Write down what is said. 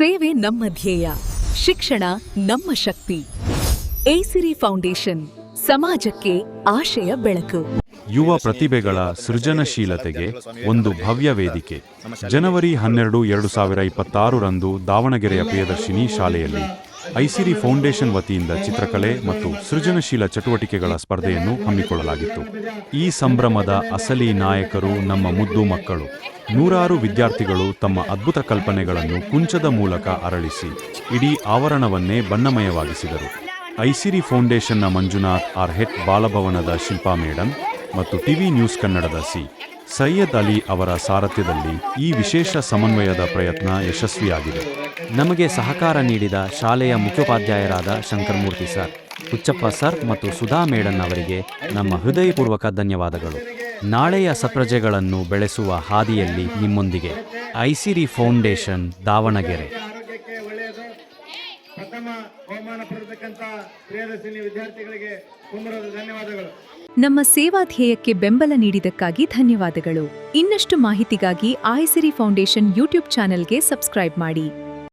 ಸೇವೆ ನಮ್ಮ ಧ್ಯೇಯ, ಶಿಕ್ಷಣ ನಮ್ಮ ಶಕ್ತಿ. ಐಸಿರಿ ಫೌಂಡೇಶನ್, ಸಮಾಜಕ್ಕೆ ಆಶಯ ಬೆಳಕು. ಯುವ ಪ್ರತಿಭೆಗಳ ಸೃಜನಶೀಲತೆಗೆ ಒಂದು ಭವ್ಯ ವೇದಿಕೆ. ಜನವರಿ 12, 2026 ರಂದು ದಾವಣಗೆರೆಯ ಪ್ರಿಯದರ್ಶಿನಿ ಶಾಲೆಯಲ್ಲಿ ಐಸಿರಿ ಫೌಂಡೇಶನ್ ವತಿಯಿಂದ ಚಿತ್ರಕಲೆ ಮತ್ತು ಸೃಜನಶೀಲ ಚಟುವಟಿಕೆಗಳ ಸ್ಪರ್ಧೆಯನ್ನು ಹಮ್ಮಿಕೊಳ್ಳಲಾಗಿತ್ತು. ಈ ಸಂಭ್ರಮದ ಅಸಲಿ ನಾಯಕರು ನಮ್ಮ ಮುದ್ದು ಮಕ್ಕಳು. ನೂರಾರು ವಿದ್ಯಾರ್ಥಿಗಳು ತಮ್ಮ ಅದ್ಭುತ ಕಲ್ಪನೆಗಳನ್ನು ಕುಂಚದ ಮೂಲಕ ಅರಳಿಸಿ ಇಡೀ ಆವರಣವನ್ನೇ ಬಣ್ಣಮಯವಾಗಿಸಿದರು. ಐಸಿರಿ ಫೌಂಡೇಶನ್ನ ಮಂಜುನಾಥ್ ಆರ್ ಹೆಟ್, ಬಾಲಭವನದ ಶಿಲ್ಪಾ ಮೇಡಮ್ ಮತ್ತು ಟಿವಿ ನ್ಯೂಸ್ ಕನ್ನಡದ ಸಿ. ಸೈಯದ್ ಅಲಿ ಅವರ ಸಾರಥ್ಯದಲ್ಲಿ ಈ ವಿಶೇಷ ಸಮನ್ವಯದ ಪ್ರಯತ್ನ ಯಶಸ್ವಿಯಾಗಿದೆ. ನಮಗೆ ಸಹಕಾರ ನೀಡಿದ ಶಾಲೆಯ ಮುಖ್ಯೋಪಾಧ್ಯಾಯರಾದ ಶಂಕರಮೂರ್ತಿ ಸರ್, ಹುಚ್ಚಪ್ಪ ಸರ್ ಮತ್ತು ಸುಧಾ ಮೇಡನ್ ಅವರಿಗೆ ನಮ್ಮ ಹೃದಯಪೂರ್ವಕ ಧನ್ಯವಾದಗಳು. ನಾಳೆಯ ಸಪ್ರಜೆಗಳನ್ನು ಬೆಳೆಸುವ ಹಾದಿಯಲ್ಲಿ ನಿಮ್ಮೊಂದಿಗೆ ಐಸಿರಿ ಫೌಂಡೇಶನ್, ದಾವಣಗೆರೆ. ನಮ್ಮ ಸೇವಾ ಧ್ಯೇಯಕ್ಕೆ ಬೆಂಬಲ ನೀಡಿದ್ದಕ್ಕಾಗಿ ಧನ್ಯವಾದಗಳು. ಇನ್ನಷ್ಟು ಮಾಹಿತಿಗಾಗಿ ಐಸಿರಿ ಫೌಂಡೇಶನ್ ಯೂಟ್ಯೂಬ್ ಚಾನೆಲ್ಗೆ ಸಬ್ಸ್ಕ್ರೈಬ್ ಮಾಡಿ.